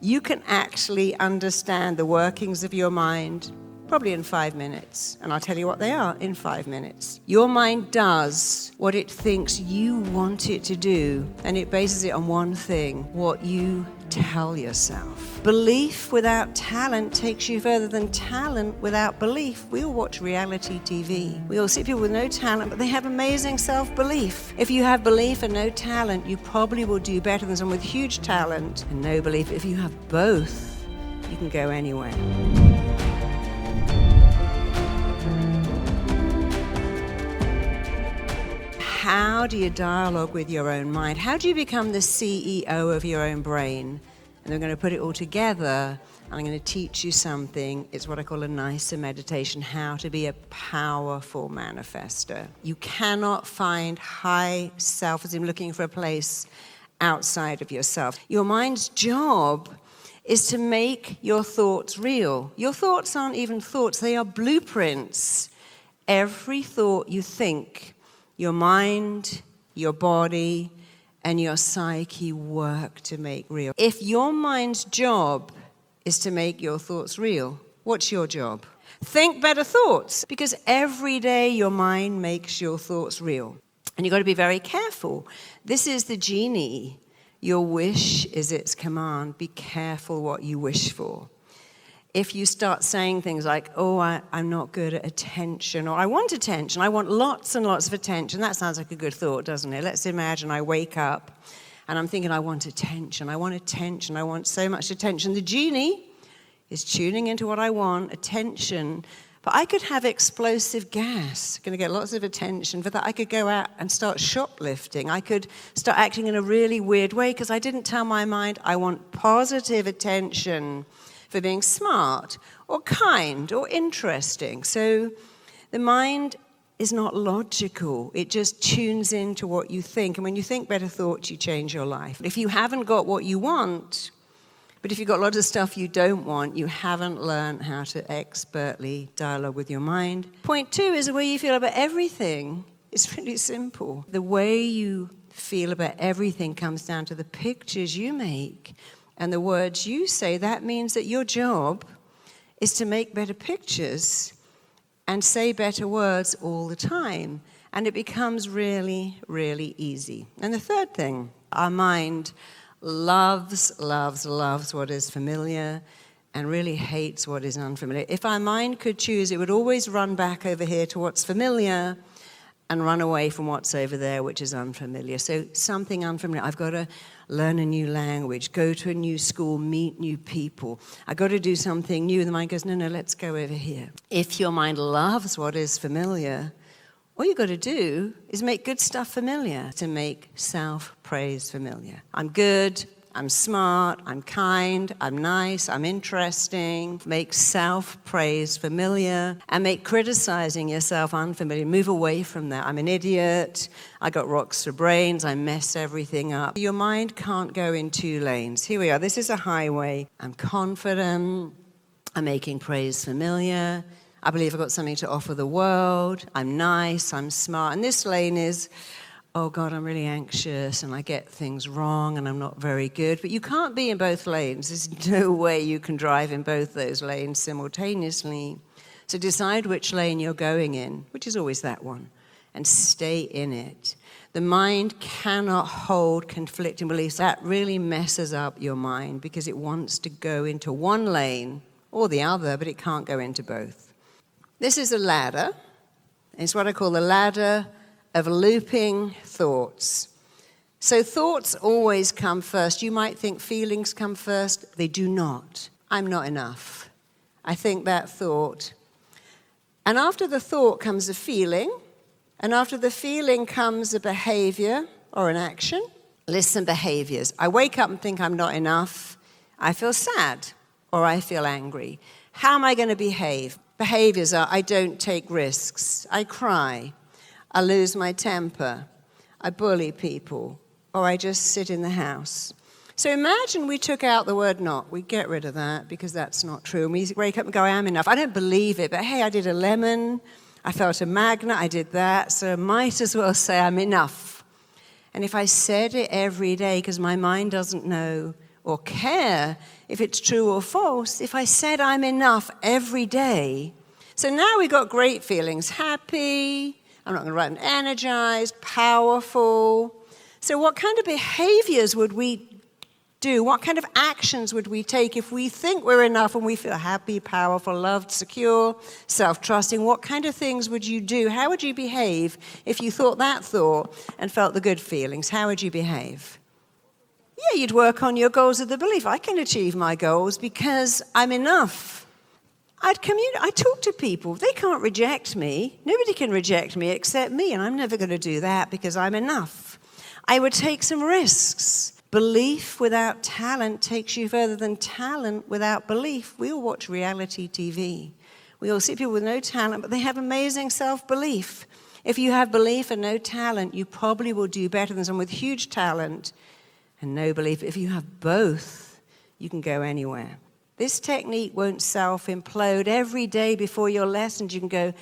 you can actually understand the workings of your mind probably in 5 minutes. And I'll tell you what they are in 5 minutes. Your mind does what it thinks you want it to do, and it bases it on one thing: what you tell yourself. Belief without talent takes you further than talent without belief. We all watch reality TV. We all see people with no talent, but they have amazing self-belief. If you have belief and no talent, you probably will do better than someone with huge talent and no belief. If you have both, you can go anywhere. How do you dialogue with your own mind? How do you become the CEO of your own brain? And we're going to put it all together, and I'm going to teach you something. It's what I call a NICER meditation, how to be a powerful manifester. You cannot find high self-esteem looking for a place outside of yourself. Your mind's job is to make your thoughts real. Your thoughts aren't even thoughts, they are blueprints. Every thought you think, your mind, your body, and your psyche work to make real. If your mind's job is to make your thoughts real, what's your job? Think better thoughts, because every day your mind makes your thoughts real. And you've got to be very careful. This is the genie. Your wish is its command. Be careful what you wish for. If you start saying things like, oh, I'm not good at attention, or I want attention, I want lots and lots of attention, that sounds like a good thought, doesn't it? Let's imagine I wake up and I'm thinking, I want attention, I want so much attention. The genie is tuning into what I want, attention. But I could have explosive gas, going to get lots of attention. For that, I could go out and start shoplifting. I could start acting in a really weird way because I didn't tell my mind I want positive attention for being smart or kind or interesting. So the mind is not logical. It just tunes into what you think. And when you think better thoughts, you change your life. If you haven't got what you want, but if you've got lots of stuff you don't want, you haven't learned how to expertly dialogue with your mind. Point 2 is the way you feel about everything. It's really simple. The way you feel about everything comes down to the pictures you make and the words you say. That means that your job is to make better pictures and say better words all the time. And it becomes really, really easy. And the third thing, our mind loves what is familiar and really hates what is unfamiliar. If our mind could choose, it would always run back over here to what's familiar and run away from what's over there, which is unfamiliar. So something unfamiliar. I've got to learn a new language, go to a new school, meet new people. I've got to do something new. And the mind goes, no, let's go over here. If your mind loves what is familiar, all you've got to do is make good stuff familiar, to make self-praise familiar. I'm good, I'm smart, I'm kind, I'm nice, I'm interesting. Make self-praise familiar and make criticizing yourself unfamiliar. Move away from that. I'm an idiot, I got rocks for brains, I mess everything up. Your mind can't go in 2 lanes. Here we are, this is a highway. I'm confident, I'm making praise familiar. I believe I've got something to offer the world. I'm nice, I'm smart. And this lane is, oh God, I'm really anxious and I get things wrong and I'm not very good. But you can't be in both lanes. There's no way you can drive in both those lanes simultaneously. So decide which lane you're going in, which is always that one, and stay in it. The mind cannot hold conflicting beliefs. That really messes up your mind because it wants to go into one lane or the other, but it can't go into both. This is a ladder. It's what I call the ladder of looping thoughts. So thoughts always come first. You might think feelings come first. They do not. I'm not enough. I think that thought. And after the thought comes a feeling. And after the feeling comes a behavior or an action. Listen, behaviors. I wake up and think I'm not enough. I feel sad or I feel angry. How am I going to behave? Behaviors are, I don't take risks, I cry, I lose my temper, I bully people, or I just sit in the house. So imagine we took out the word not. We get rid of that because that's not true. And we wake up and go, I am enough. I don't believe it, but hey, I did a lemon, I felt a magnet, I did that, so I might as well say I'm enough. And if I said it every day, because my mind doesn't know or care if it's true or false, if I said I'm enough every day. So now we got great feelings, happy, I'm not going to write energized, powerful. So what kind of behaviors would we do? What kind of actions would we take if we think we're enough and we feel happy, powerful, loved, secure, self-trusting? What kind of things would you do? How would you behave if you thought that thought and felt the good feelings? How would you behave? Yeah, you'd work on your goals of the belief. I can achieve my goals because I'm enough. I'd talk to people. They can't reject me. Nobody can reject me except me, and I'm never going to do that because I'm enough. I would take some risks. Belief without talent takes you further than talent without belief. We all watch reality TV. We all see people with no talent, but they have amazing self-belief. If you have belief and no talent, you probably will do better than someone with huge talent and no belief. If you have both, you can go anywhere. This technique won't self-implode. Every day before your lessons, you can go,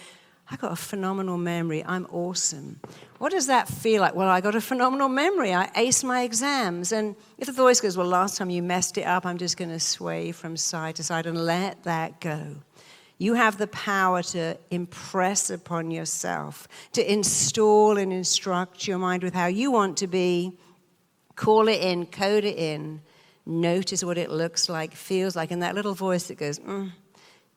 I got a phenomenal memory. I'm awesome. What does that feel like? Well, I got a phenomenal memory. I aced my exams. And if the voice goes, well, last time you messed it up, I'm just going to sway from side to side and let that go. You have the power to impress upon yourself, to install and instruct your mind with how you want to be, call it in, code it in, notice what it looks like, feels like, and that little voice that goes,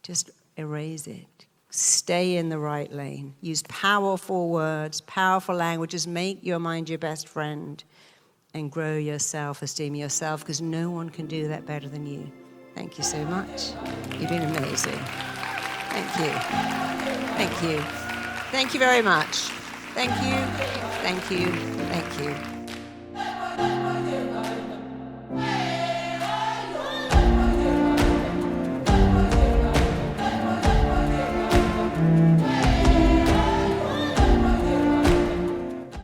just erase it. Stay in the right lane. Use powerful words, powerful languages. Make your mind your best friend and grow your self-esteem yourself, because no one can do that better than you. Thank you so much. You've been amazing. Thank you. Thank you. Thank you very much. Thank you. Thank you. Thank you.